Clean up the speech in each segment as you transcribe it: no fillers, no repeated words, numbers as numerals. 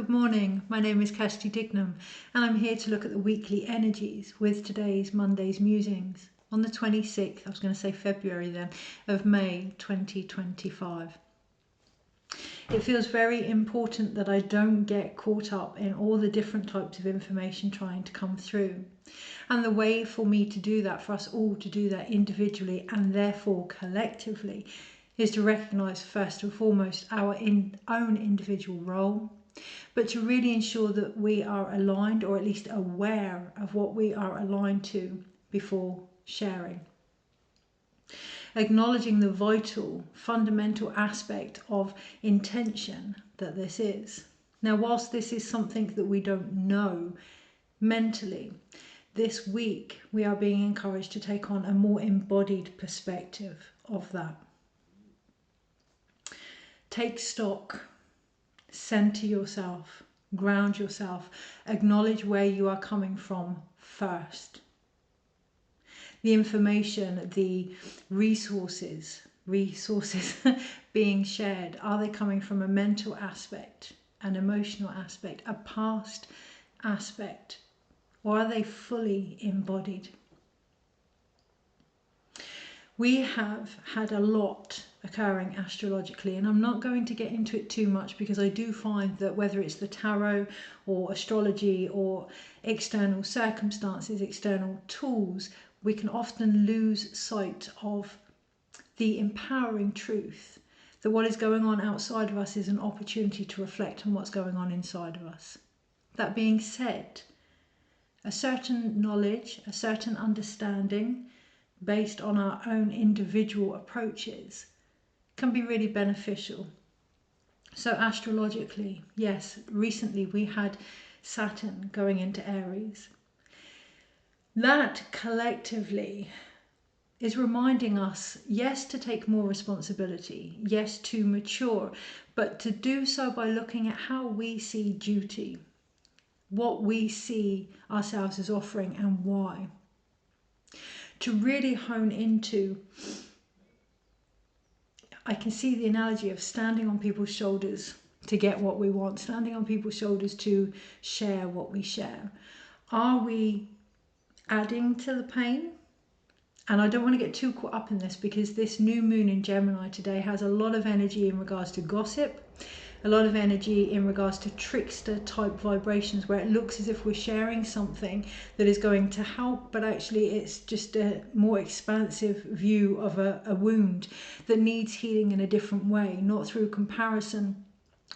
Good morning, my name is Kirsty Dignam and I'm here to look at the weekly energies with today's Monday's Musings on the 26th, I was going to say February then, of May 2025. It feels very important that I don't get caught up in all the different types of information trying to come through. And the way for me to do that, for us all to do that individually and therefore collectively, is to recognise first and foremost our own individual role, but to really ensure that we are aligned, or at least aware of what we are aligned to before sharing. Acknowledging the vital, fundamental aspect of intention that this is. Now, whilst this is something that we don't know mentally, this week we are being encouraged to take on a more embodied perspective of that. Take stock, center yourself, ground yourself, acknowledge where you are coming from first. The information, the resources being shared, are they coming from a mental aspect, an emotional aspect, a past aspect, or are they fully embodied? We have had a lot occurring astrologically, and I'm not going to get into it too much because I do find that whether it's the tarot or astrology or external circumstances, external tools, we can often lose sight of the empowering truth that what is going on outside of us is an opportunity to reflect on what's going on inside of us. That being said, a certain knowledge, a certain understanding based on our own individual approaches can be really beneficial. So astrologically, yes, recently we had Saturn going into Aries. That collectively is reminding us, yes, to take more responsibility, yes, to mature, but to do so by looking at how we see duty, what we see ourselves as offering and why. To really hone into, I can see the analogy of standing on people's shoulders to get what we want, standing on people's shoulders to share what we share. Are we adding to the pain? And I don't want to get too caught up in this because this new moon in Gemini today has a lot of energy in regards to gossip, a lot of energy in regards to trickster type vibrations where it looks as if we're sharing something that is going to help, but actually it's just a more expansive view of a wound that needs healing in a different way, not through comparison,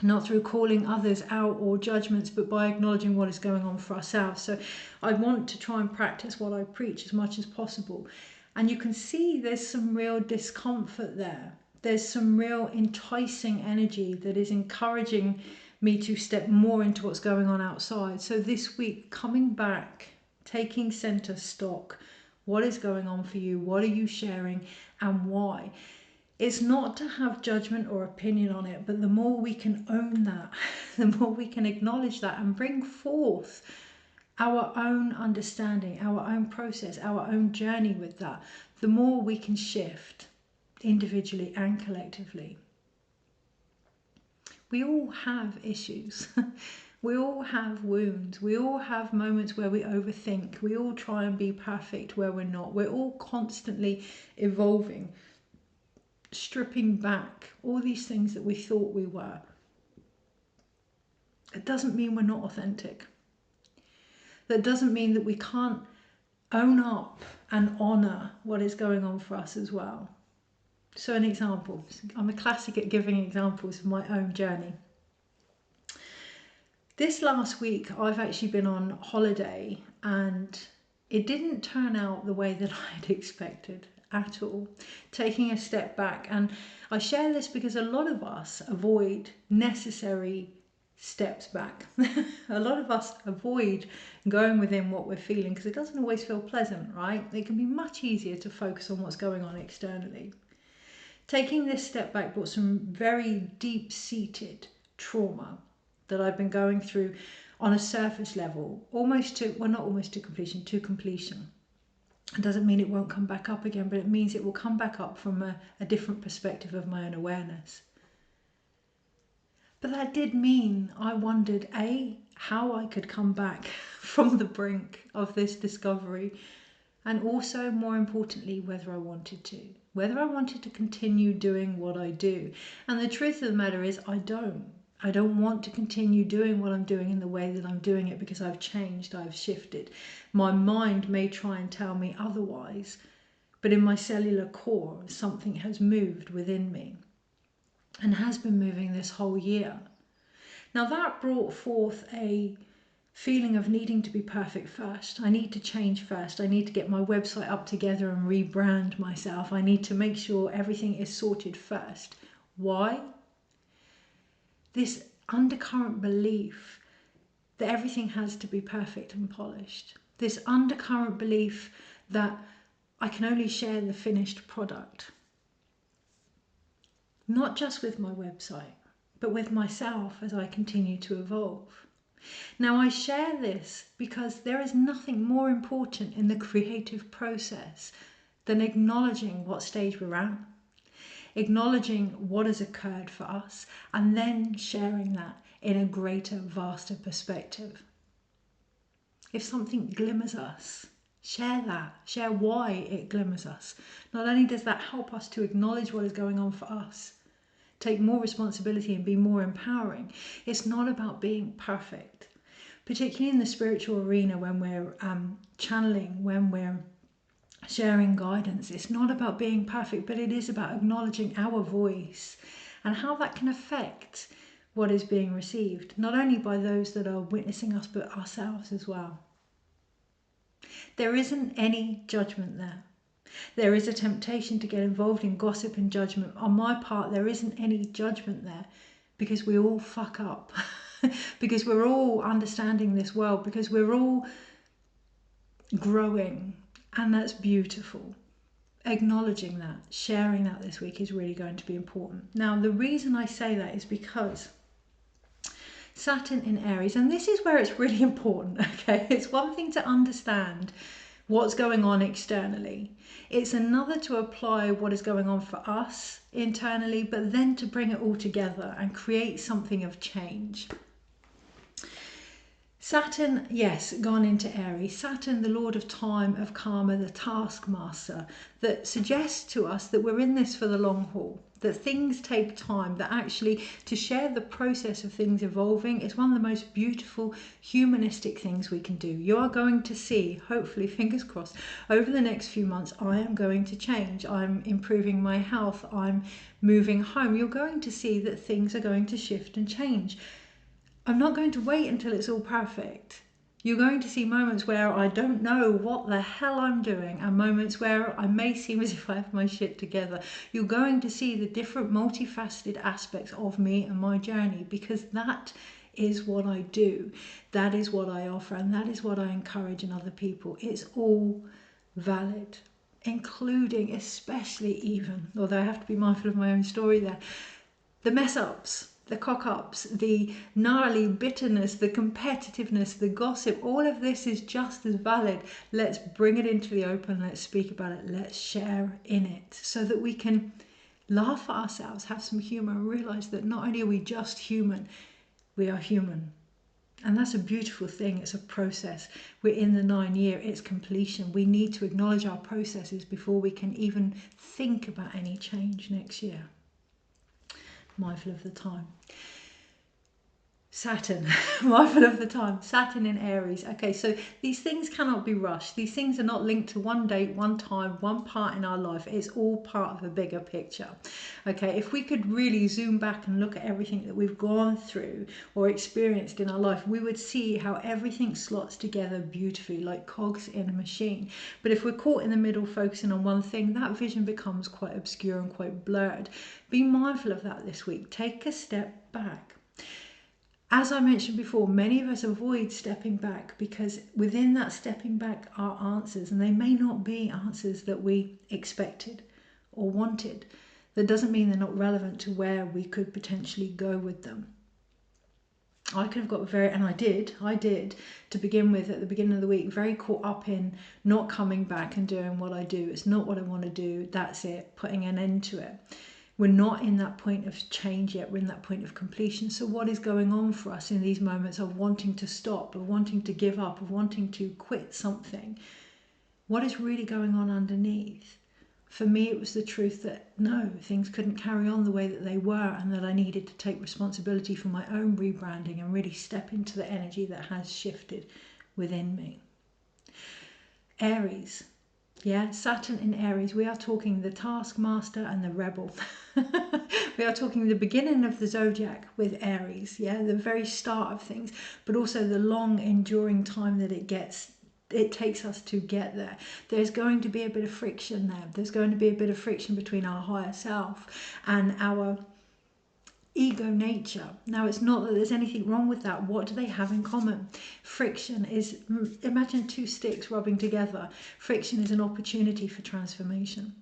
not through calling others out or judgments, but by acknowledging what is going on for ourselves. So I want to try and practice what I preach as much as possible. And you can see there's some real discomfort there. There's some real enticing energy that is encouraging me to step more into what's going on outside. So this week, coming back, taking center stock, what is going on for you? What are you sharing and why? It's not to have judgment or opinion on it, but the more we can own that, the more we can acknowledge that and bring forth our own understanding, our own process, our own journey with that, the more we can shift individually and collectively. We all have issues. We all have wounds. We all have moments where we overthink. We all try and be perfect where we're not. We're all constantly evolving, stripping back all these things that we thought we were. It doesn't mean we're not authentic. That doesn't mean that we can't own up and honour what is going on for us as well. So an example, I'm a classic at giving examples of my own journey. This last week I've actually been on holiday and it didn't turn out the way that I had expected at all. Taking a step back, and I share this because a lot of us avoid necessary steps back. A lot of us avoid going within what we're feeling because it doesn't always feel pleasant, right? It can be much easier to focus on what's going on externally. Taking this step back brought some very deep-seated trauma that I've been going through on a surface level, almost to, well, not almost to completion, to completion. It doesn't mean it won't come back up again, but it means it will come back up from a different perspective of my own awareness. But that did mean I wondered, A, how I could come back from the brink of this discovery, and also, more importantly, whether I wanted to continue doing what I do. And the truth of the matter is, I don't want to continue doing what I'm doing in the way that I'm doing it, because I've changed, I've shifted. My mind may try and tell me otherwise, but in my cellular core, something has moved within me and has been moving this whole year. Now that brought forth a feeling of needing to be perfect first. I need to change first. I need to get my website up together and rebrand myself. I need to make sure everything is sorted first. Why? This undercurrent belief that everything has to be perfect and polished. This undercurrent belief that I can only share the finished product. Not just with my website, but with myself as I continue to evolve. Now I share this because there is nothing more important in the creative process than acknowledging what stage we're at, acknowledging what has occurred for us, and then sharing that in a greater, vaster perspective. If something glimmers us, share that, share why it glimmers us. Not only does that help us to acknowledge what is going on for us, take more responsibility and be more empowering, it's not about being perfect. Particularly in the spiritual arena, when we're channeling, when we're sharing guidance, it's not about being perfect, but it is about acknowledging our voice and how that can affect what is being received, not only by those that are witnessing us, but ourselves as well. There isn't any judgment there. There is a temptation to get involved in gossip and judgment. On my part, there isn't any judgment there, because we all fuck up. Because we're all understanding this world, because we're all growing, and that's beautiful. Acknowledging that, sharing that this week is really going to be important. Now, the reason I say that is because Saturn in Aries, and this is where it's really important, okay? It's one thing to understand what's going on externally. It's another to apply what is going on for us internally, but then to bring it all together and create something of change. Saturn, yes, gone into Aries. Saturn, the Lord of time, of karma, the taskmaster, that suggests to us that we're in this for the long haul, that things take time, that actually to share the process of things evolving is one of the most beautiful humanistic things we can do. You are going to see, hopefully, fingers crossed, over the next few months, I am going to change. I'm improving my health. I'm moving home. You're going to see that things are going to shift and change. I'm not going to wait until it's all perfect. You're going to see moments where I don't know what the hell I'm doing, and moments where I may seem as if I have my shit together. You're going to see the different multifaceted aspects of me and my journey, because that is what I do. That is what I offer, and that is what I encourage in other people. It's all valid, including, especially even, although I have to be mindful of my own story there, the mess ups, the cock-ups, the gnarly bitterness, the competitiveness, the gossip, all of this is just as valid. Let's bring it into the open, let's speak about it, let's share in it, so that we can laugh at ourselves, have some humour, and realise that not only are we just human, we are human. And that's a beautiful thing. It's a process. We're in the 9 year, it's completion. We need to acknowledge our processes before we can even think about any change next year. Mindful of the time. Saturn, mindful of the time, Saturn in Aries. Okay, so these things cannot be rushed. These things are not linked to one date, one time, one part in our life. It's all part of a bigger picture. Okay, if we could really zoom back and look at everything that we've gone through or experienced in our life, we would see how everything slots together beautifully, like cogs in a machine. But if we're caught in the middle focusing on one thing, that vision becomes quite obscure and quite blurred. Be mindful of that this week. Take a step back. As I mentioned before, many of us avoid stepping back because within that stepping back are answers, and they may not be answers that we expected or wanted. That doesn't mean they're not relevant to where we could potentially go with them. I could have got I did to begin with at the beginning of the week, very caught up in not coming back and doing what I do. It's not what I want to do. That's it, putting an end to it. We're not in that point of change yet, we're in that point of completion. So what is going on for us in these moments of wanting to stop, of wanting to give up, of wanting to quit something? What is really going on underneath? For me, it was the truth that no, things couldn't carry on the way that they were, and that I needed to take responsibility for my own rebranding and really step into the energy that has shifted within me. Aries. Yeah, Saturn in Aries. We are talking the taskmaster and the rebel. We are talking the beginning of the zodiac with Aries. Yeah, the very start of things, but also the long enduring time that it takes us to get there. There's going to be a bit of friction there. There's going to be a bit of friction between our higher self and our ego nature. Now, it's not that there's anything wrong with that. What do they have in common? Friction is, imagine two sticks rubbing together. Friction is an opportunity for transformation.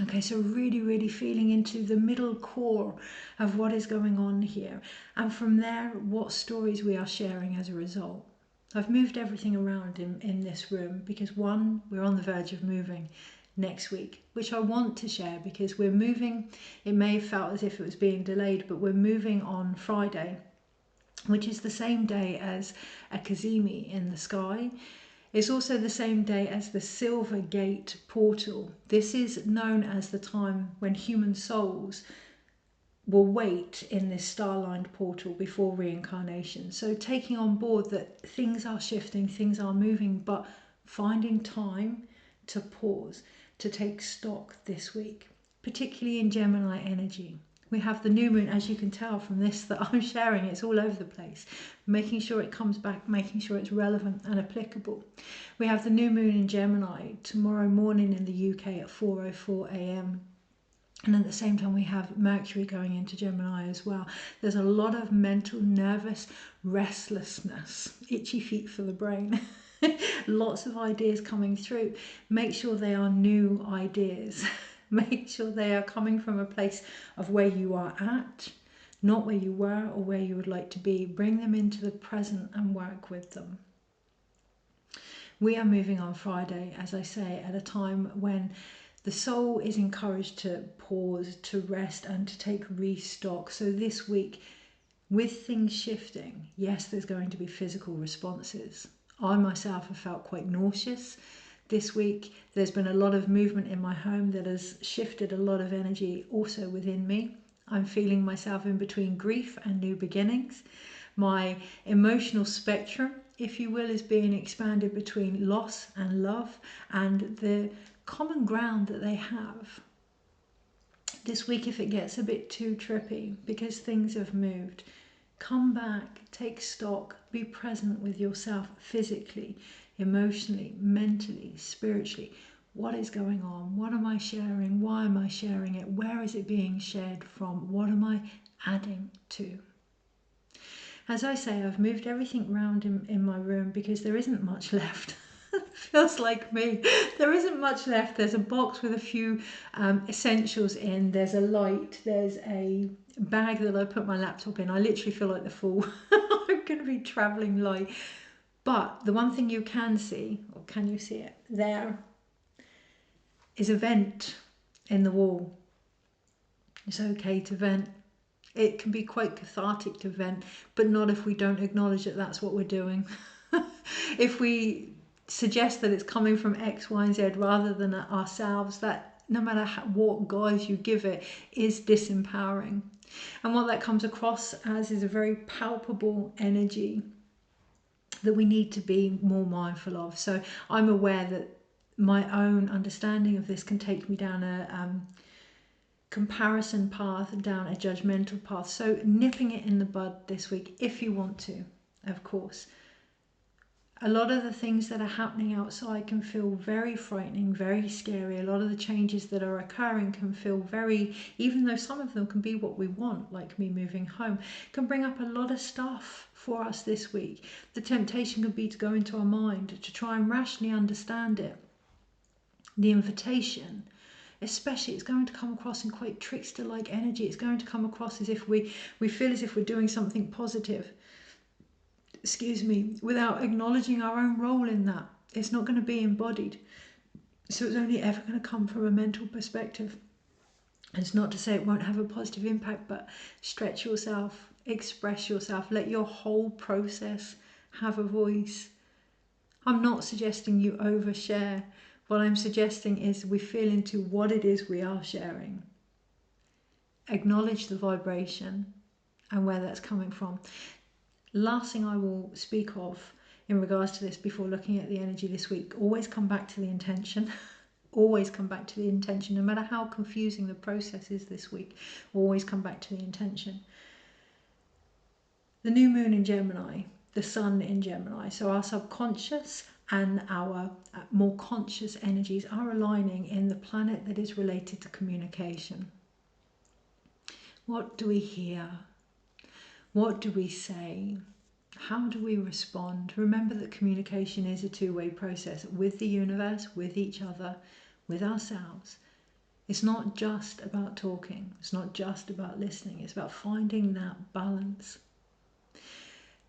Okay, so really, really feeling into the middle core of what is going on here. And from there, what stories we are sharing as a result. I've moved everything around in this room because one, we're on the verge of moving next week, which I want to share because we're moving. It may have felt as if it was being delayed, but we're moving on Friday, which is the same day as a Kazimi in the sky. It's also the same day as the Silver Gate portal. This is known as the time when human souls will wait in this star-lined portal before reincarnation. So taking on board that things are shifting, things are moving, but finding time to pause, to take stock this week, particularly in Gemini energy. We have the new moon, as you can tell from this that I'm sharing, it's all over the place, making sure it comes back, making sure it's relevant and applicable. We have the new moon in Gemini tomorrow morning in the UK at 4:04 a.m. And at the same time, we have Mercury going into Gemini as well. There's a lot of mental, nervous restlessness, itchy feet for the brain. Lots of ideas coming through. Make sure they are new ideas. Make sure they are coming from a place of where you are at, not where you were or where you would like to be. Bring them into the present and work with them. We are moving on Friday, as I say, at a time when the soul is encouraged to pause, to rest and to take restock. So this week, with things shifting, yes, there's going to be physical responses. I myself have felt quite nauseous this week. There's been a lot of movement in my home that has shifted a lot of energy also within me. I'm feeling myself in between grief and new beginnings. My emotional spectrum, if you will, is being expanded between loss and love and the common ground that they have. This week, if it gets a bit too trippy because things have moved, come back, take stock, be present with yourself physically, emotionally, mentally, spiritually. What is going on? What am I sharing? Why am I sharing it? Where is it being shared from? What am I adding to? As I say, I've moved everything around in my room because there isn't much left. Feels like me. There isn't much left. There's a box with a few essentials in. There's a light. There's a bag that I put my laptop in. I literally feel like the fool. I'm going to be travelling light. But the one thing you can see, or can you see it? There is a vent in the wall. It's okay to vent. It can be quite cathartic to vent, but not if we don't acknowledge that that's what we're doing. If we suggest that it's coming from X, Y, and Z rather than ourselves, that no matter what guise you give it is disempowering. And what that comes across as is a very palpable energy that we need to be more mindful of. So I'm aware that my own understanding of this can take me down a comparison path, down a judgmental path. So nipping it in the bud this week, if you want to, of course. A lot of the things that are happening outside can feel very frightening, very scary. A lot of the changes that are occurring can feel very, even though some of them can be what we want, like me moving home, can bring up a lot of stuff for us this week. The temptation could be to go into our mind, to try and rationally understand it. The invitation, especially, it's going to come across in quite trickster-like energy. It's going to come across as if we feel as if we're doing something positive, without acknowledging our own role in that. It's not going to be embodied. So it's only ever going to come from a mental perspective. It's not to say it won't have a positive impact, but stretch yourself, express yourself, let your whole process have a voice. I'm not suggesting you overshare. What I'm suggesting is we feel into what it is we are sharing. Acknowledge the vibration and where that's coming from. Last thing I will speak of in regards to this before looking at the energy this week, always come back to the intention. Always come back to the intention, no matter how confusing the process is this week. Always come back to the intention. The new moon in Gemini, the sun in Gemini, so our subconscious and our more conscious energies are aligning in the planet that is related to communication. What do we hear? What do we say? How do we respond? Remember that communication is a two-way process with the universe, with each other, with ourselves. It's not just about talking. It's not just about listening. It's about finding that balance.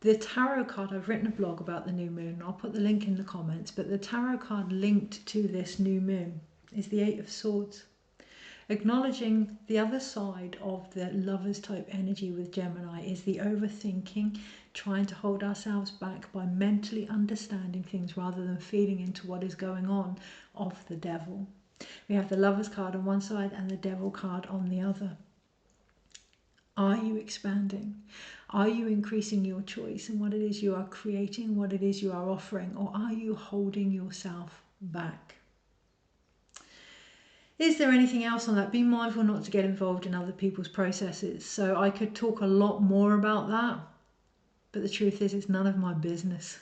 The tarot card, I've written a blog about the new moon. I'll put the link in the comments, but the tarot card linked to this new moon is the Eight of Swords. Acknowledging the other side of the lovers type energy with Gemini is the overthinking, trying to hold ourselves back by mentally understanding things rather than feeding into what is going on of the devil. We have the lovers card on one side and the devil card on the other. Are you expanding? Are you increasing your choice in what it is you are creating, what it is you are offering, or are you holding yourself back? Is there anything else on that? Be mindful not to get involved in other people's processes. So I could talk a lot more about that, but the truth is it's none of my business.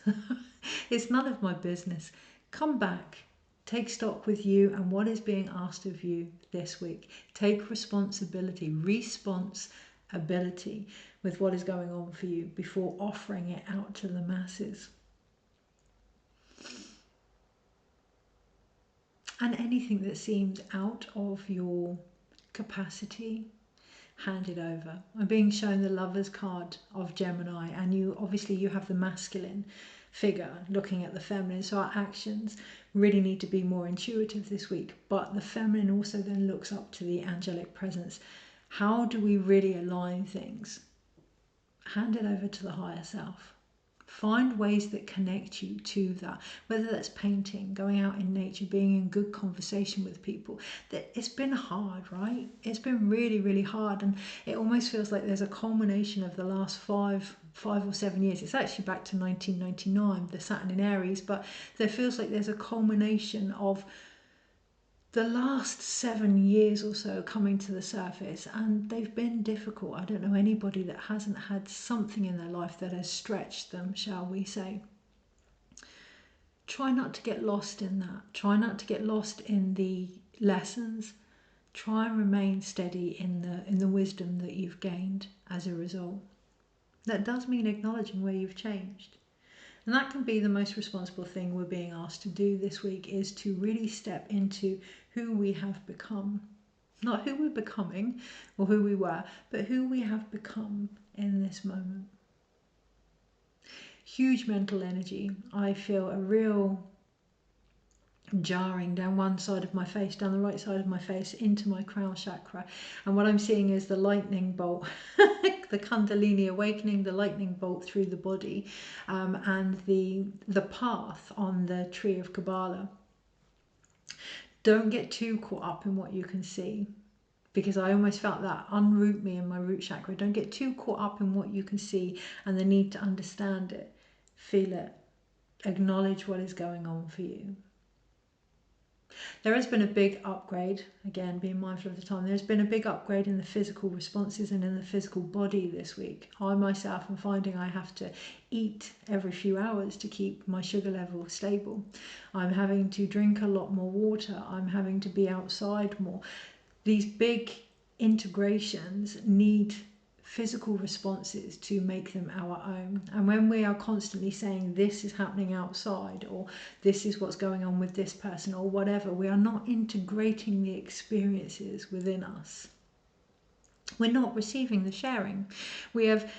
It's none of my business. Come back, take stock with you and what is being asked of you this week. Take responsibility, responsibility with what is going on for you before offering it out to the masses. And anything that seems out of your capacity, hand it over. I'm being shown the Lovers card of Gemini, and you have the masculine figure looking at the feminine. So our actions really need to be more intuitive this week, but the feminine also then looks up to the angelic presence. How do we really align things? Hand it over to the higher self. Find ways that connect you to that, whether that's painting, going out in nature, being in good conversation with people. It's been hard, right? It's been really, really hard, and it almost feels like there's a culmination of the last five or 7 years. It's actually back to 1999, the Saturninaries, but there feels like there's a culmination of the last 7 years or so coming to the surface, and they've been difficult. I don't know anybody that hasn't had something in their life that has stretched them, shall we say. Try not to get lost in that. Try not to get lost in the lessons. Try and remain steady in the wisdom that you've gained as a result. That does mean acknowledging where you've changed. And that can be the most responsible thing we're being asked to do this week, is to really step into who we have become. Not who we're becoming or who we were, but who we have become in this moment. Huge mental energy. I feel a real jarring down one side of my face, down the right side of my face, into my crown chakra. And what I'm seeing is the lightning bolt, the Kundalini awakening, the lightning bolt through the body, and the path on the tree of Kabbalah. Don't get too caught up in what you can see, because I almost felt that unroot me in my root chakra. Don't get too caught up in what you can see and the need to understand it. Feel it. Acknowledge what is going on for you. There has been a big upgrade, again being mindful of the time, there's been a big upgrade in the physical responses and in the physical body this week. I myself am finding I have to eat every few hours to keep my sugar level stable. I'm having to drink a lot more water. I'm having to be outside more. These big integrations need physical responses to make them our own. And when we are constantly saying this is happening outside, or this is what's going on with this person, or whatever, we are not integrating the experiences within us. We're not receiving the sharing. We have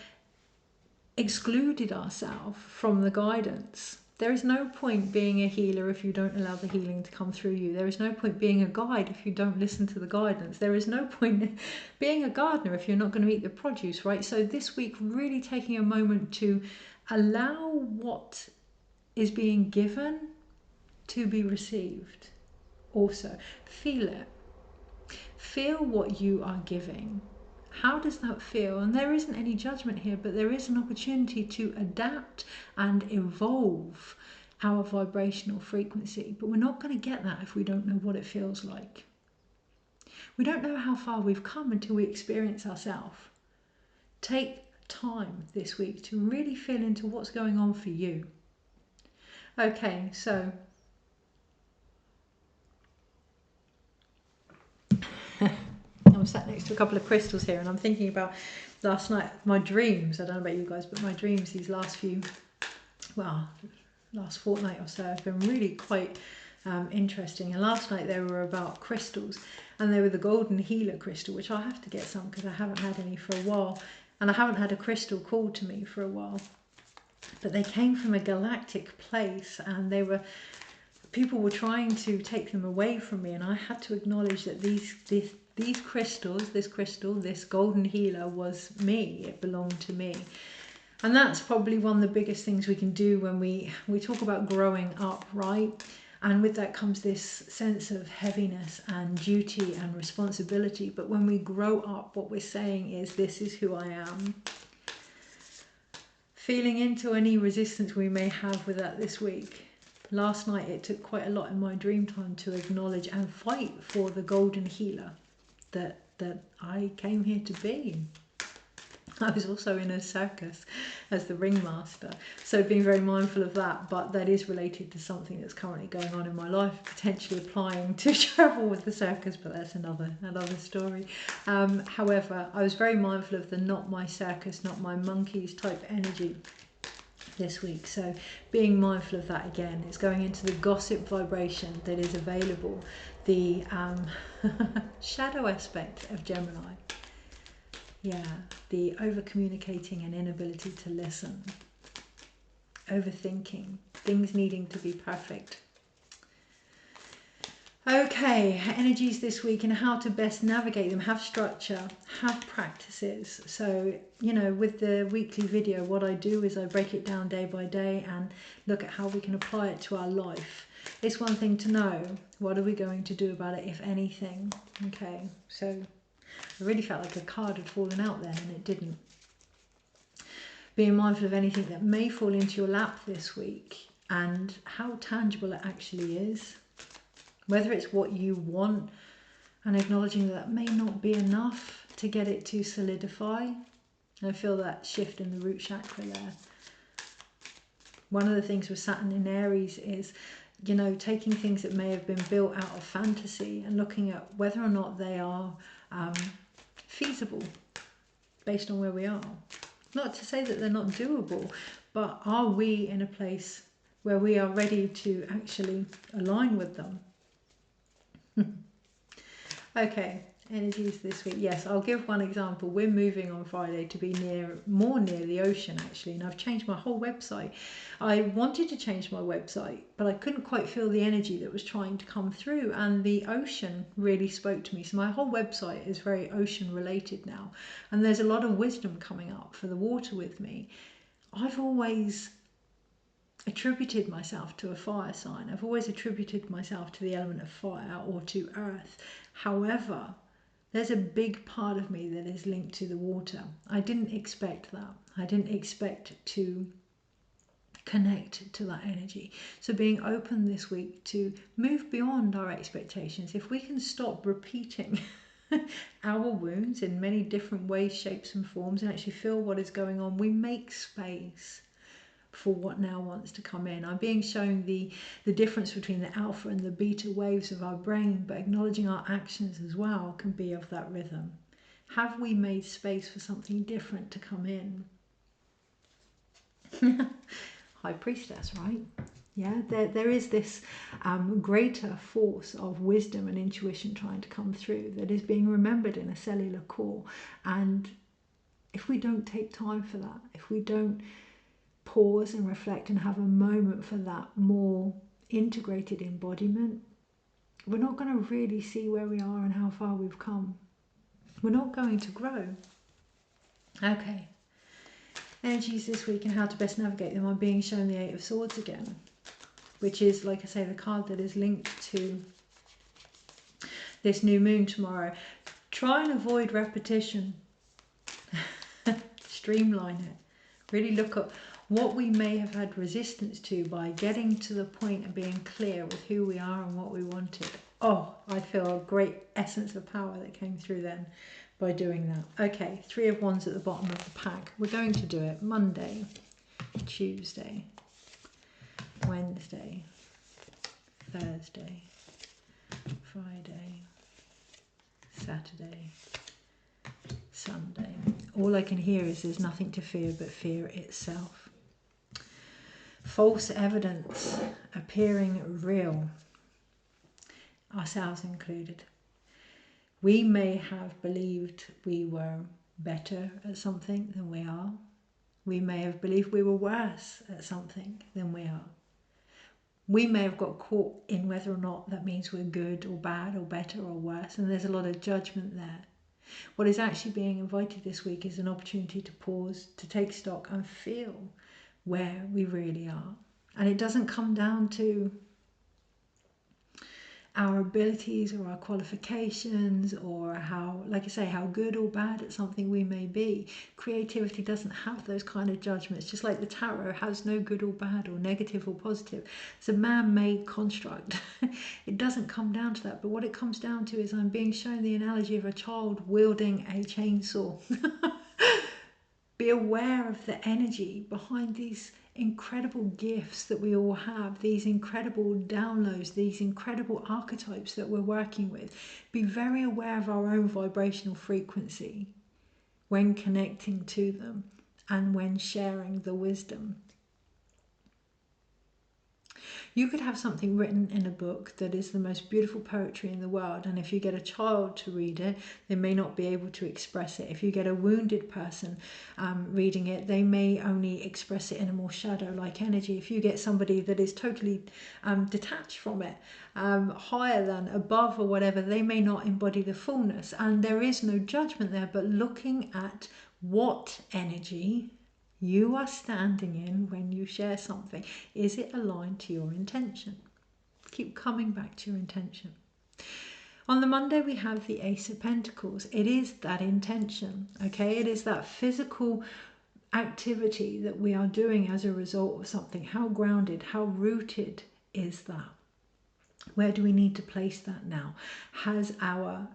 excluded ourselves from the guidance There is no point being a healer if you don't allow the healing to come through you. There is no point being a guide if you don't listen to the guidance. There is no point being a gardener if you're not going to eat the produce, right? So this week, really taking a moment to allow what is being given to be received. Also, feel it. Feel what you are giving. How does that feel? And there isn't any judgment here, but there is an opportunity to adapt and evolve our vibrational frequency. But we're not going to get that if we don't know what it feels like. We don't know how far we've come until we experience ourselves. Take time this week to really feel into what's going on for you. Okay, so I'm sat next to a couple of crystals here and I'm thinking about last night, my dreams. I don't know about you guys, but my dreams these last fortnight or so have been really quite interesting. And last night they were about crystals, and they were the golden healer crystal, which I have to get some because I haven't had any for a while, and I haven't had a crystal called to me for a while. But they came from a galactic place, and people were trying to take them away from me, and I had to acknowledge that these crystals, this golden healer was me. It belonged to me. And that's probably one of the biggest things we can do when we talk about growing up, right? And with that comes this sense of heaviness and duty and responsibility. But when we grow up, what we're saying is, this is who I am. Feeling into any resistance we may have with that this week. Last night it took quite a lot in my dream time to acknowledge and fight for the golden healer that I came here to be. I was also in a circus as the ringmaster, so being very mindful of that, but that is related to something that's currently going on in my life, potentially applying to travel with the circus, but that's another story. However, I was very mindful of the not my circus, not my monkeys type energy this week, so being mindful of that again. It's going into the gossip vibration that is available, the shadow aspect of Gemini. Yeah, the over-communicating and inability to listen. Overthinking, things needing to be perfect. Okay, energies this week and how to best navigate them. Have structure, have practices. So, with the weekly video, what I do is I break it down day by day and look at how we can apply it to our life. It's one thing to know, what are we going to do about it, if anything? Okay, so I really felt like a card had fallen out then, and it didn't. Being mindful of anything that may fall into your lap this week and how tangible it actually is. Whether it's what you want, and acknowledging that may not be enough to get it to solidify. I feel that shift in the root chakra there. One of the things with Saturninaries is, taking things that may have been built out of fantasy and looking at whether or not they are feasible based on where we are. Not to say that they're not doable, but are we in a place where we are ready to actually align with them? Okay, energies this week. Yes, I'll give one example. We're moving on Friday to be more near the ocean actually, and I've changed my whole website. I wanted to change my website, but I couldn't quite feel the energy that was trying to come through, and the ocean really spoke to me. So my whole website is very ocean related now, and there's a lot of wisdom coming up for the water with me. I've always attributed myself to a fire sign. I've always attributed myself to the element of fire or to earth. However, there's a big part of me that is linked to the water. I didn't expect that. I didn't expect to connect to that energy. So being open this week to move beyond our expectations. If we can stop repeating our wounds in many different ways, shapes and forms, and actually feel what is going on, we make space for what now wants to come in. I'm being shown the difference between the alpha and the beta waves of our brain, but acknowledging our actions as well can be of that rhythm. Have we made space for something different to come in? High Priestess, right? Yeah, there is this greater force of wisdom and intuition trying to come through that is being remembered in a cellular core. And if we don't take time for that, if we don't pause and reflect and have a moment for that more integrated embodiment, we're not going to really see where we are and how far we've come. We're not going to grow. Okay. Energies this week and how to best navigate them. I'm being shown the Eight of Swords again, which is, like I say, the card that is linked to this new moon tomorrow. Try and avoid repetition. Streamline it. Really look at what we may have had resistance to by getting to the point of being clear with who we are and what we wanted. Oh, I feel a great essence of power that came through then by doing that. Okay, Three of Wands at the bottom of the pack. We're going to do it Monday, Tuesday, Wednesday, Thursday, Friday, Saturday, Sunday. All I can hear is there's nothing to fear but fear itself. False evidence appearing real, ourselves included. We may have believed we were better at something than we are. We may have believed we were worse at something than we are. We may have got caught in whether or not that means we're good or bad or better or worse, and there's a lot of judgment there. What is actually being invited this week is an opportunity to pause, to take stock and feel where we really are. And it doesn't come down to our abilities or our qualifications or how, like I say, how good or bad at something we may be. Creativity doesn't have those kind of judgments, just like the tarot has no good or bad or negative or positive. It's a man-made construct. It doesn't come down to that, but what it comes down to is I'm being shown the analogy of a child wielding a chainsaw. Be aware of the energy behind these incredible gifts that we all have, these incredible downloads, these incredible archetypes that we're working with. Be very aware of our own vibrational frequency when connecting to them and when sharing the wisdom. You could have something written in a book that is the most beautiful poetry in the world, and if you get a child to read it, they may not be able to express it. If you get a wounded person reading it, they may only express it in a more shadow-like energy. If you get somebody that is totally detached from it, higher than, above or whatever, they may not embody the fullness. And there is no judgment there, but looking at what energy you are standing in when you share something. Is it aligned to your intention? Keep coming back to your intention. On the Monday we have the Ace of Pentacles. It is that intention, okay? It is that physical activity that we are doing as a result of something. How grounded, how rooted is that? Where do we need to place that now? Has our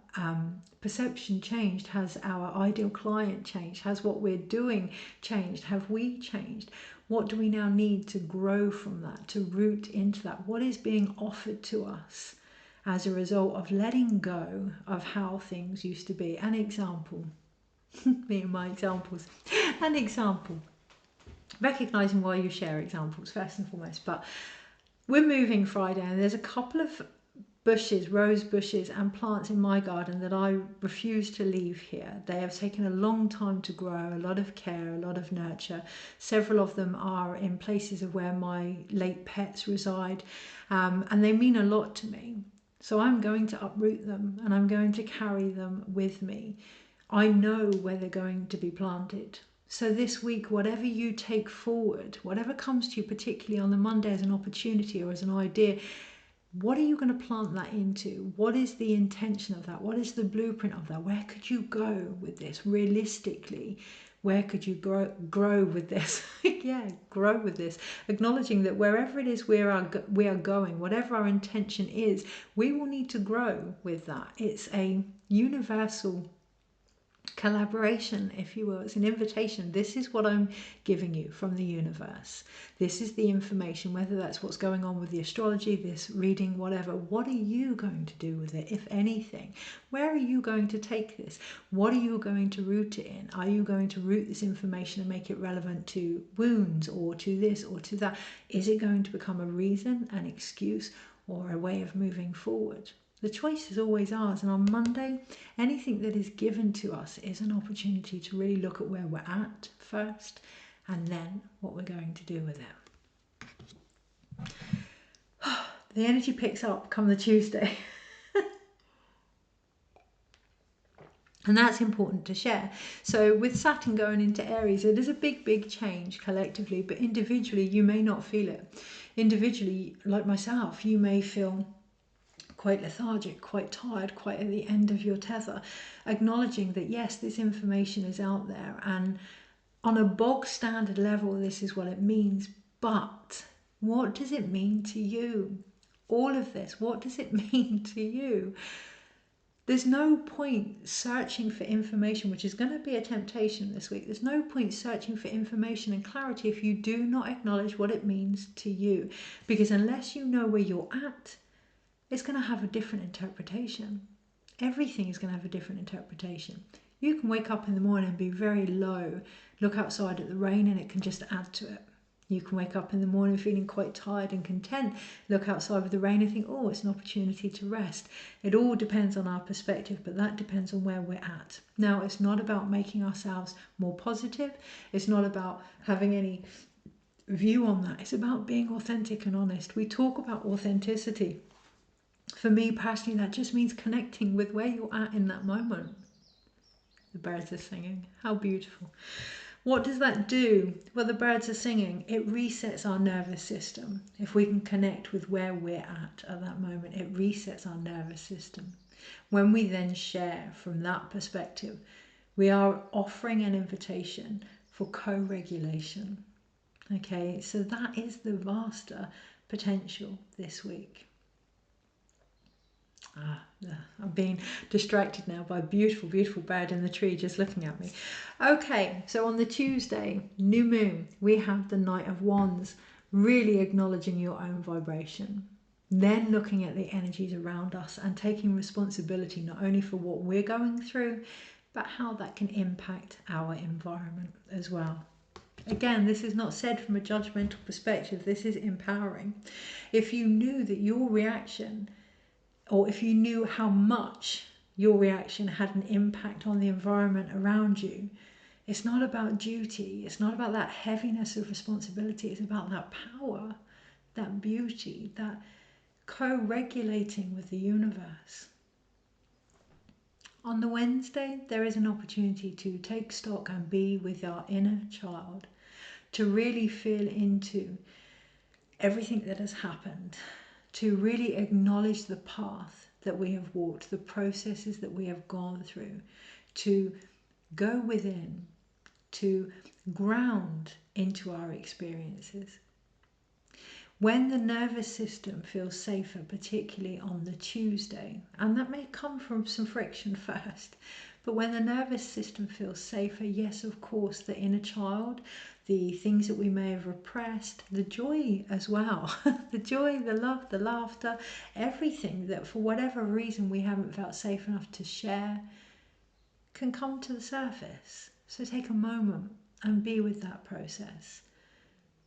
perception changed? Has our ideal client changed? Has what we're doing changed? Have we changed? What do we now need to grow from that, to root into that? What is being offered to us as a result of letting go of how things used to be? An example, me and my examples, an example. Recognising why you share examples first and foremost, but we're moving Friday and there's a couple of bushes, rose bushes and plants in my garden that I refuse to leave here. They have taken a long time to grow, a lot of care, a lot of nurture. Several of them are in places of where my late pets reside, and they mean a lot to me. So I'm going to uproot them and I'm going to carry them with me. I know where they're going to be planted. So this week, whatever you take forward, whatever comes to you, particularly on the Monday as an opportunity or as an idea, what are you going to plant that into? What is the intention of that? What is the blueprint of that? Where could you go with this realistically? Where could you grow with this? Yeah, grow with this. Acknowledging that wherever it is we are going, whatever our intention is, we will need to grow with that. It's a universal collaboration, if you will. It's an invitation. This is what I'm giving you from the universe. This is the information, whether that's what's going on with the astrology, this reading, whatever. What are you going to do with it, if anything? Where are you going to take this? What are you going to root it in? Are you going to root this information and make it relevant to wounds or to this or to that? Is it going to become a reason, an excuse, or a way of moving forward? The choice is always ours, and on Monday, anything that is given to us is an opportunity to really look at where we're at first and then what we're going to do with it. The energy picks up come the Tuesday. And that's important to share. So with Saturn going into Aries, it is a big, big change collectively, but individually you may not feel it. Individually, like myself, you may feel quite lethargic, quite tired, quite at the end of your tether, acknowledging that yes, this information is out there, and on a bog standard level, this is what it means, but what does it mean to you? All of this, what does it mean to you? There's no point searching for information, which is going to be a temptation this week. There's no point searching for information and clarity if you do not acknowledge what it means to you. Because unless you know where you're at, it's going to have a different interpretation. Everything is going to have a different interpretation. You can wake up in the morning and be very low, look outside at the rain, and it can just add to it. You can wake up in the morning feeling quite tired and content, look outside with the rain and think, oh, it's an opportunity to rest. It all depends on our perspective, but that depends on where we're at. Now, it's not about making ourselves more positive. It's not about having any view on that. It's about being authentic and honest. We talk about authenticity. For me personally, that just means connecting with where you're at in that moment. The birds are singing. How beautiful. What does that do? Well, the birds are singing. It resets our nervous system. If we can connect with where we're at that moment, it resets our nervous system. When we then share from that perspective, we are offering an invitation for co-regulation. Okay, so that is the vaster potential this week. I'm being distracted now by a beautiful, beautiful bird in the tree just looking at me. Okay, so on the Tuesday, new moon, we have the Knight of Wands, really acknowledging your own vibration. Then looking at the energies around us and taking responsibility not only for what we're going through, but how that can impact our environment as well. Again, this is not said from a judgmental perspective. This is empowering. If you knew that your reaction, or if you knew how much your reaction had an impact on the environment around you, it's not about duty, it's not about that heaviness of responsibility, it's about that power, that beauty, that co-regulating with the universe. On the Wednesday, there is an opportunity to take stock and be with our inner child, to really feel into everything that has happened, to really acknowledge the path that we have walked, the processes that we have gone through, to go within, to ground into our experiences. When the nervous system feels safer, particularly on the Tuesday, and that may come from some friction first, but when the nervous system feels safer, yes, of course, the inner child, the things that we may have repressed, the joy as well, the joy, the love, the laughter, everything that for whatever reason we haven't felt safe enough to share can come to the surface. So take a moment and be with that process.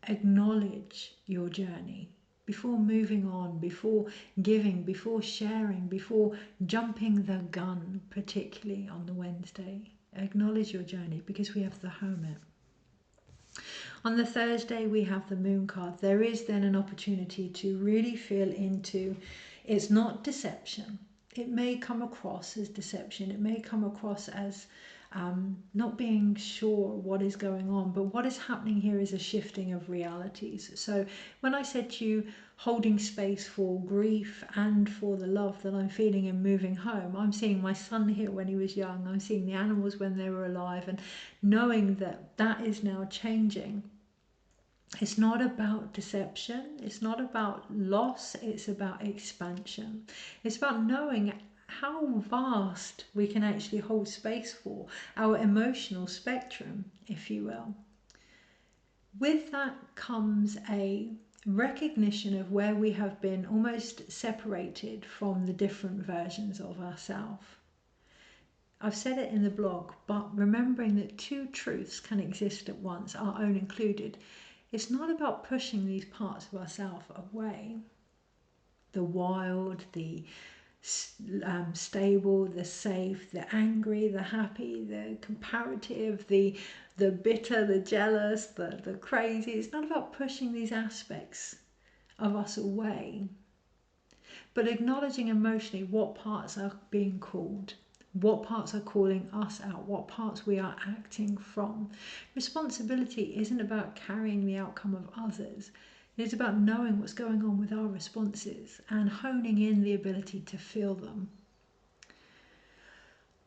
Acknowledge your journey before moving on, before giving, before sharing, before jumping the gun, particularly on the Wednesday. Acknowledge your journey because we have the Hermit. On the Thursday, we have the Moon card. There is then an opportunity to really feel into, it's not deception. It may come across as deception. It may come across as not being sure what is going on, but what is happening here is a shifting of realities. So when I said to you, holding space for grief and for the love that I'm feeling in moving home, I'm seeing my son here when he was young, I'm seeing the animals when they were alive, and knowing that that is now changing. It's not about deception, it's not about loss, it's about expansion. It's about knowing how vast we can actually hold space for, our emotional spectrum, if you will. With that comes a recognition of where we have been almost separated from the different versions of ourselves. I've said it in the blog, but remembering that two truths can exist at once, our own included. It's not about pushing these parts of ourselves away. The wild, the stable, the safe, the angry, the happy, the comparative, the bitter, the jealous, the crazy. It's not about pushing these aspects of us away, but acknowledging emotionally what parts are being called, what parts are calling us out, what parts we are acting from. Responsibility isn't about carrying the outcome of others. It is about knowing what's going on with our responses and honing in the ability to feel them.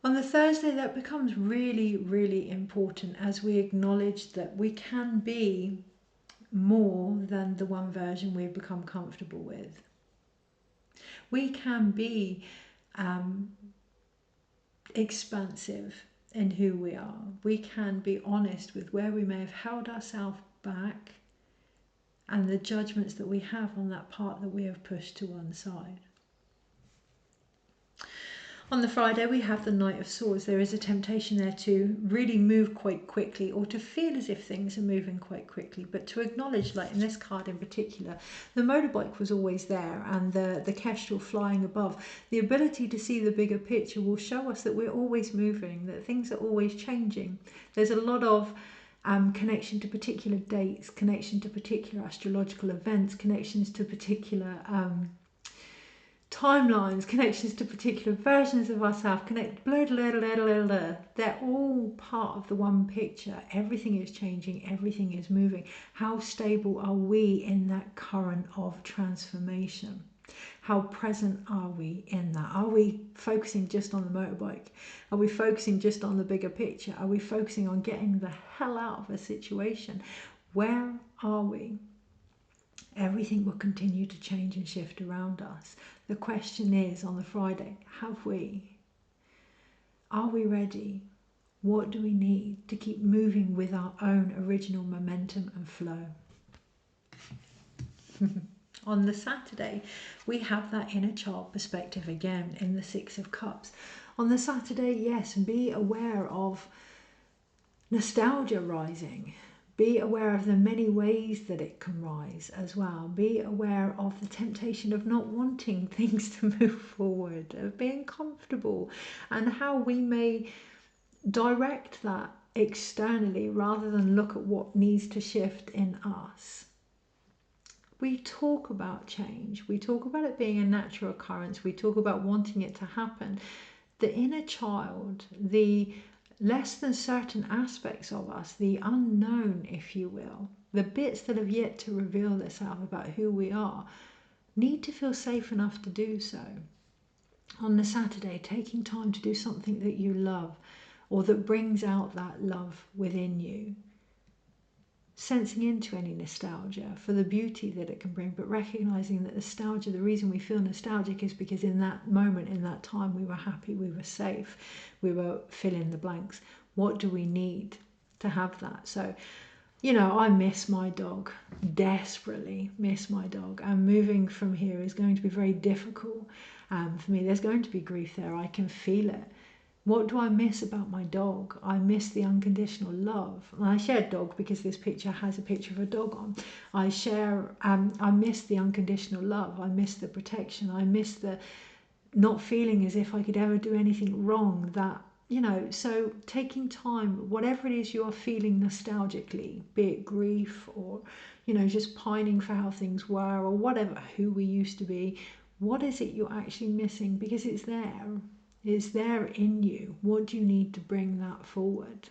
On the Thursday, that becomes really, really important as we acknowledge that we can be more than the one version we've become comfortable with. We can be expansive in who we are. We can be honest with where we may have held ourselves back and the judgments that we have on that part that we have pushed to one side. On the Friday, we have the Knight of Swords. There is a temptation there to really move quite quickly, or to feel as if things are moving quite quickly, but to acknowledge, like in this card in particular, the motorbike was always there, and the kestrel flying above. The ability to see the bigger picture will show us that we're always moving, that things are always changing. There's a lot of connection to particular dates, connection to particular astrological events, connections to particular timelines, connections to particular versions of ourselves, they're all part of the one picture. Everything is changing, everything is moving. How stable are we in that current of transformation? How present are we in that? Are we focusing just on the motorbike? Are we focusing just on the bigger picture? Are we focusing on getting the hell out of a situation? Where are we? Everything will continue to change and shift around us. The question is, on the Friday, have we? Are we ready? What do we need to keep moving with our own original momentum and flow? On the Saturday, we have that inner child perspective again in the Six of Cups. On the Saturday, yes, be aware of nostalgia rising. Be aware of the many ways that it can rise as well. Be aware of the temptation of not wanting things to move forward, of being comfortable, and how we may direct that externally rather than look at what needs to shift in us. We talk about change. We talk about it being a natural occurrence. We talk about wanting it to happen. The inner child, the less than certain aspects of us, the unknown, if you will, the bits that have yet to reveal themselves about who we are, need to feel safe enough to do so. On the Saturday, taking time to do something that you love or that brings out that love within you. Sensing into any nostalgia for the beauty that it can bring, but recognizing that nostalgia, the reason we feel nostalgic is because in that moment, in that time, we were happy, we were safe, we were fill in the blanks. What do we need to have that? So, you know, I miss my dog, desperately miss my dog, and moving from here is going to be very difficult for me. There's going to be grief there, I can feel it. What do I miss about my dog? I miss the unconditional love. And I share dog because this picture has a picture of a dog on. I miss the unconditional love. I miss the protection. I miss the not feeling as if I could ever do anything wrong. That, you know, so taking time, whatever it is you're feeling nostalgically, be it grief or, you know, just pining for how things were or whatever, who we used to be, what is it you're actually missing? Because it's there. Is there in you. What do you need to bring that forward?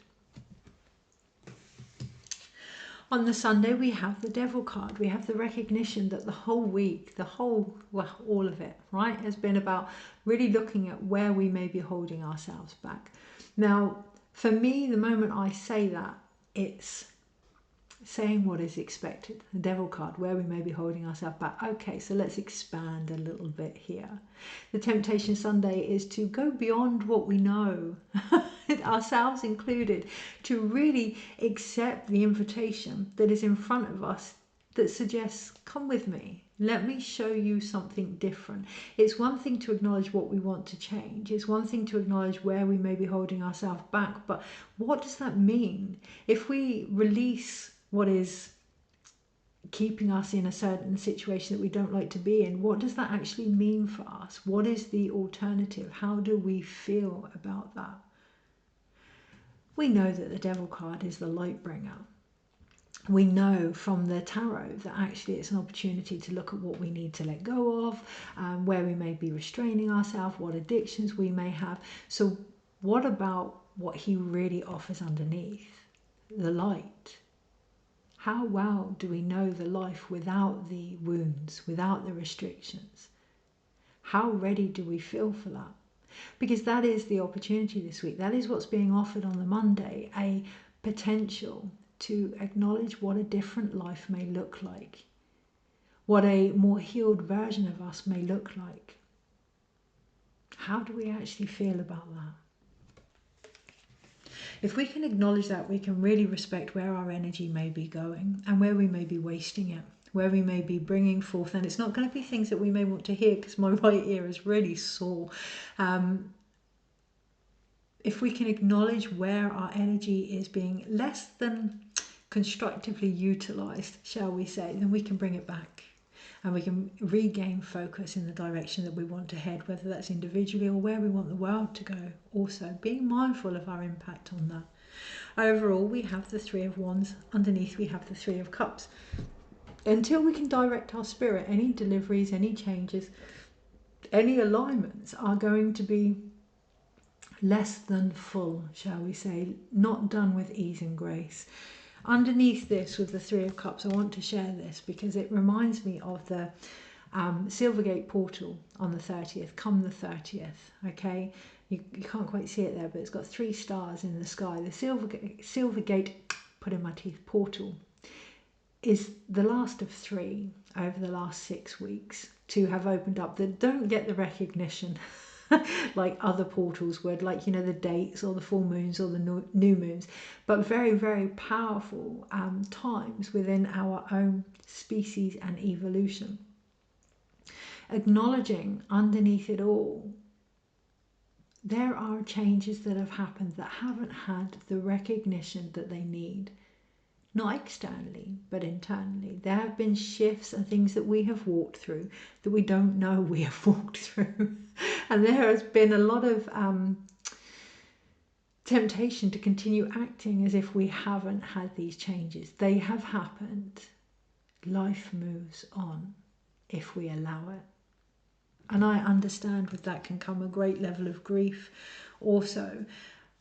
On the Sunday, we have the Devil card. We have the recognition that the whole week, all of it, right, has been about really looking at where we may be holding ourselves back. Now, for me, the moment I say that, it's saying what is expected. The Devil card, where we may be holding ourselves back. Okay, so let's expand a little bit here. The temptation Sunday is to go beyond what we know, ourselves included, to really accept the invitation that is in front of us that suggests, come with me. Let me show you something different. It's one thing to acknowledge what we want to change. It's one thing to acknowledge where we may be holding ourselves back. But what does that mean? If we release what is keeping us in a certain situation that we don't like to be in. What does that actually mean for us? What is the alternative? How do we feel about that? We know that the Devil card is the light bringer. We know from the tarot that actually it's an opportunity to look at what we need to let go of, where we may be restraining ourselves, what addictions we may have. So what about what he really offers underneath? The light. How well do we know the life without the wounds, without the restrictions? How ready do we feel for that? Because that is the opportunity this week. That is what's being offered on the Monday, a potential to acknowledge what a different life may look like, what a more healed version of us may look like. How do we actually feel about that? If we can acknowledge that, we can really respect where our energy may be going and where we may be wasting it, where we may be bringing forth, and it's not going to be things that we may want to hear because my right ear is really sore. If we can acknowledge where our energy is being less than constructively utilized, shall we say, then we can bring it back and we can regain focus in the direction that we want to head, whether that's individually or where we want the world to go. Also, being mindful of our impact on that. Overall, we have the Three of Wands. Underneath, we have the Three of Cups. Until we can direct our spirit, any deliveries, any changes, any alignments are going to be less than full, shall we say, not done with ease and grace. Underneath this with the Three of Cups, I want to share this because it reminds me of the Silvergate portal on the 30th, come the 30th, okay? You can't quite see it there, but it's got 3 stars in the sky. The Silvergate, put in my teeth, portal is the last of 3 over the last 6 weeks to have opened up that don't get the recognition like other portals would, like, you know, the dates or the full moons or the new moons, but very, very powerful times within our own species and evolution. Acknowledging underneath it all, there are changes that have happened that haven't had the recognition that they need. Not externally, but internally. There have been shifts and things that we have walked through that we don't know we have walked through. And there has been a lot of temptation to continue acting as if we haven't had these changes. They have happened. Life moves on if we allow it. And I understand with that can come a great level of grief also,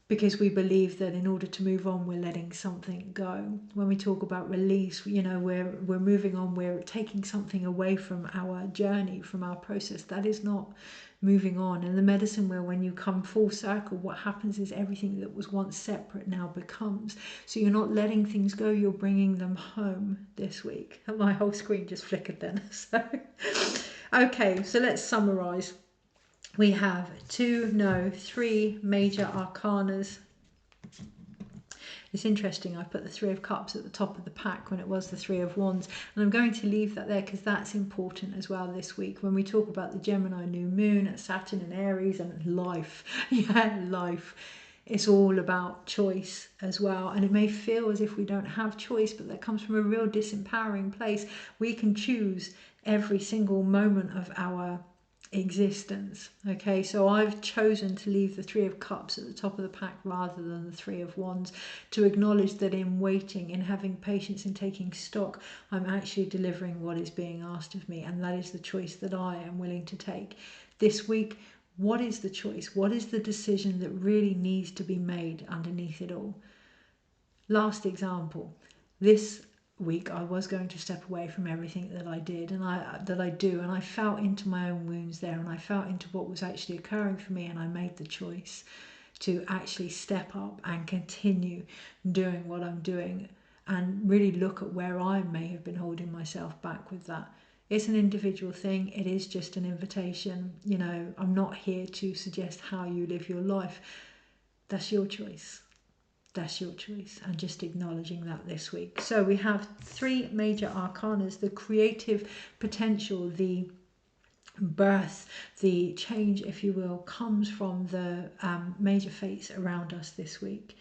because we believe that in order to move on, we're letting something go. When we talk about release, you know, we're moving on, we're taking something away from our journey, from our process. That is not moving on. In the medicine wheel, when you come full circle, what happens is everything that was once separate now becomes. So you're not letting things go, you're bringing them home this week. And my whole screen just flickered then. So, okay, so let's summarize. We have 3 major arcanas. It's interesting, I put the Three of Cups at the top of the pack when it was the Three of Wands, and I'm going to leave that there because that's important as well this week when we talk about the Gemini new moon, Saturn in Aries, and life. Yeah, life. It's all about choice as well, and it may feel as if we don't have choice, but that comes from a real disempowering place. We can choose every single moment of our existence. Okay, so I've chosen to leave the Three of Cups at the top of the pack rather than the Three of Wands, to acknowledge that in waiting, in having patience, in taking stock, I'm actually delivering what is being asked of me, and that is the choice that I am willing to take this week. What is the choice? What is the decision that really needs to be made underneath it all? Last example, this week I was going to step away from everything that I did and I do, and I felt into my own wounds there, and I felt into what was actually occurring for me, and I made the choice to actually step up and continue doing what I'm doing and really look at where I may have been holding myself back with that. It's an individual thing. It is just an invitation. You know, I'm not here to suggest how you live your life. That's your choice. That's your choice, and just acknowledging that this week. So we have 3 major arcanas: the creative potential, the birth, the change, if you will, comes from the major fates around us this week.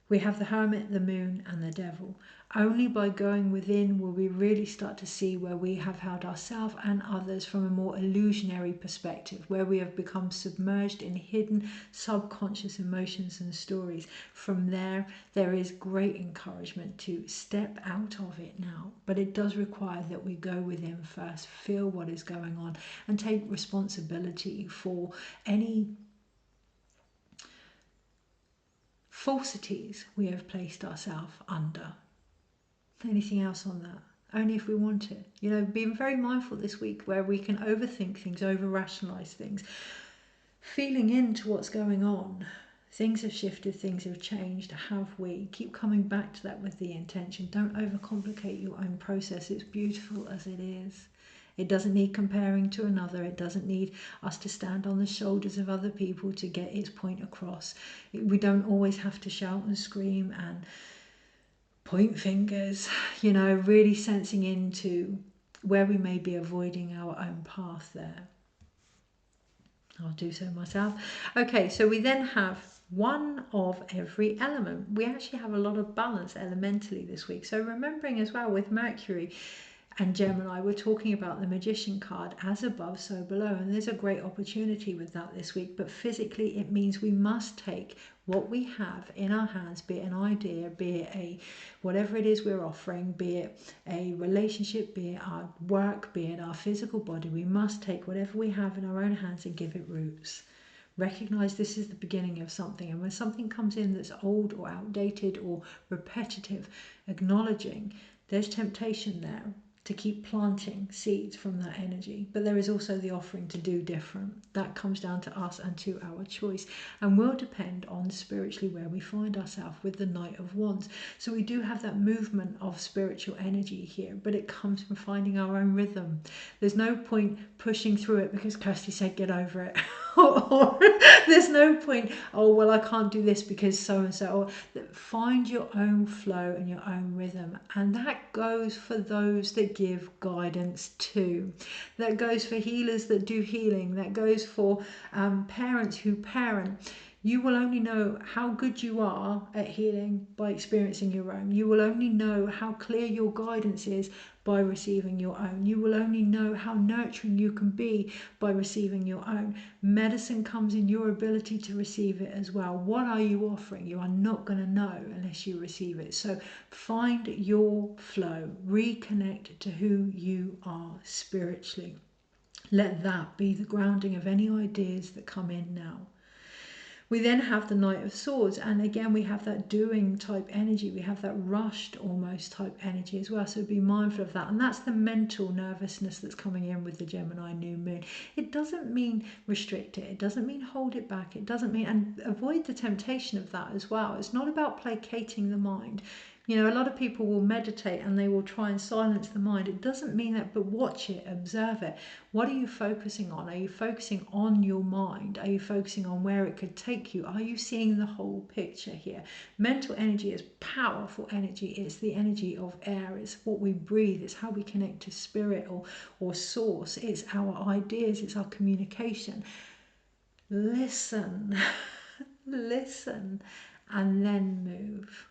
We have the Hermit, the Moon, and the Devil. Only by going within will we really start to see where we have held ourselves and others from a more illusionary perspective, where we have become submerged in hidden subconscious emotions and stories. From there is great encouragement to step out of it now. But it does require that we go within first, feel what is going on, and take responsibility for any falsities we have placed ourselves under. Anything else on that? Only if we want it. You know, being very mindful this week where we can overthink things, over-rationalise things. Feeling into what's going on. Things have shifted, things have changed. Have we? Keep coming back to that with the intention. Don't overcomplicate your own process. It's beautiful as it is. It doesn't need comparing to another. It doesn't need us to stand on the shoulders of other people to get its point across. We don't always have to shout and scream and point fingers, you know, really sensing into where we may be avoiding our own path there. I'll do so myself. Okay, so we then have one of every element. We actually have a lot of balance elementally this week. So remembering as well with Mercury and Gemini, we're talking about the Magician card, as above, so below. And there's a great opportunity with that this week. But physically, it means we must take what we have in our hands, be it an idea, be it a whatever it is we're offering, be it a relationship, be it our work, be it our physical body. We must take whatever we have in our own hands and give it roots. Recognize this is the beginning of something. And when something comes in that's old or outdated or repetitive, acknowledging there's temptation there to keep planting seeds from that energy. But there is also the offering to do different. That comes down to us and to our choice, and will depend on spiritually where we find ourselves with the Knight of Wands. So we do have that movement of spiritual energy here, but it comes from finding our own rhythm. There's no point pushing through it because Kirsty said get over it. Or there's no point, oh well, I can't do this because so and so. Find your own flow and your own rhythm, and that goes for those that give guidance too. That goes for healers that do healing. That goes for parents who parent. You will only know how good you are at healing by experiencing your own. You will only know how clear your guidance is by receiving your own. You will only know how nurturing you can be by receiving your own. Medicine comes in your ability to receive it as well. What are you offering? You are not going to know unless you receive it. So find your flow. Reconnect to who you are spiritually. Let that be the grounding of any ideas that come in now. We then have the Knight of Swords, and again we have that doing type energy. We have that rushed almost type energy as well, so be mindful of that. And that's the mental nervousness that's coming in with the Gemini new moon. It doesn't mean restrict it, it doesn't mean hold it back, it doesn't mean, and avoid the temptation of that as well. It's not about placating the mind. You know, a lot of people will meditate and they will try and silence the mind. It doesn't mean that, but watch it, observe it. What are you focusing on? Are you focusing on your mind? Are you focusing on where it could take you? Are you seeing the whole picture here? Mental energy is powerful energy. It's the energy of air. It's what we breathe. It's how we connect to spirit or source. It's our ideas. It's our communication. Listen, listen, and then move.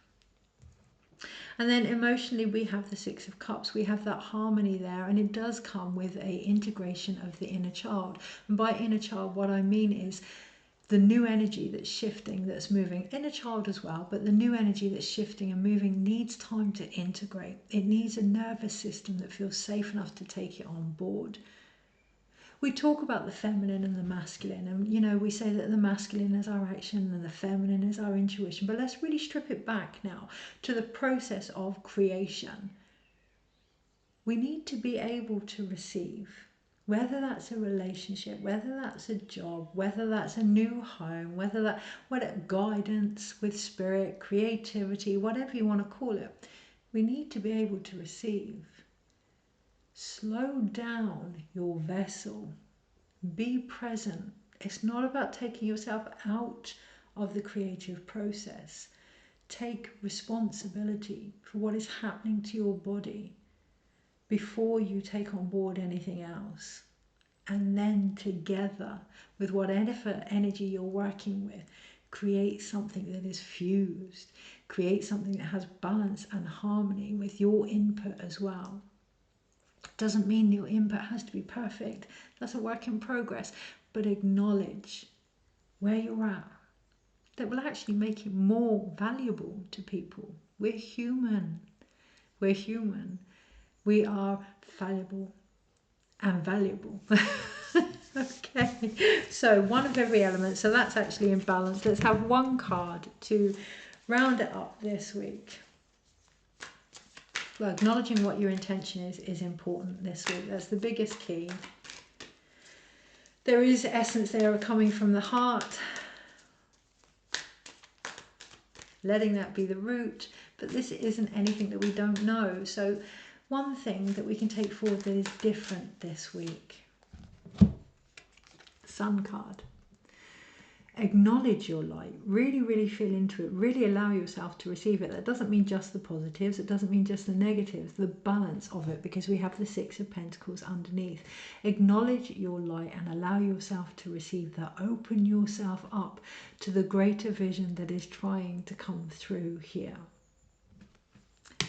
And then emotionally, we have the Six of Cups. We have that harmony there, and it does come with a integration of the inner child. And by inner child, what I mean is the new energy that's shifting, that's moving. Inner child as well, but the new energy that's shifting and moving needs time to integrate. It needs a nervous system that feels safe enough to take it on board. We talk about the feminine and the masculine, and you know, we say that the masculine is our action and the feminine is our intuition, but let's really strip it back now to the process of creation. We need to be able to receive, whether that's a relationship, whether that's a job, whether that's a new home, whether guidance with spirit, creativity, whatever you want to call it. We need to be able to receive. Slow down your vessel. Be present. It's not about taking yourself out of the creative process. Take responsibility for what is happening to your body before you take on board anything else. And then together with whatever energy you're working with, create something that is fused. create something that has balance and harmony with your input as well. Doesn't mean your input has to be perfect. That's a work in progress. But acknowledge where you're at. That will actually make it more valuable to people. We're human. We're human. We are fallible and valuable. Okay, so one of every element. So that's actually in balance. Let's have one card to round it up this week. Well, acknowledging what your intention is important this week. That's the biggest key. There is essence there coming from the heart. Letting that be the root. But this isn't anything that we don't know. So one thing that we can take forward that is different this week. Sun card. Acknowledge your light. Really, really feel into it. Really allow yourself to receive it. That doesn't mean just the positives. It doesn't mean just the negatives. The balance of it, because we have the Six of Pentacles underneath. Acknowledge your light and allow yourself to receive that. Open yourself up to the greater vision that is trying to come through here.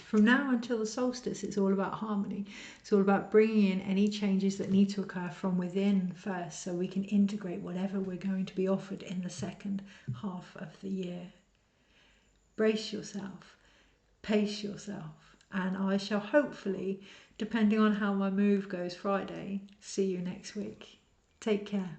From now until the solstice, it's all about harmony. It's all about bringing in any changes that need to occur from within first, so we can integrate whatever we're going to be offered in the second half of the year. Brace yourself, pace yourself, and I shall hopefully, depending on how my move goes Friday, see you next week. Take care.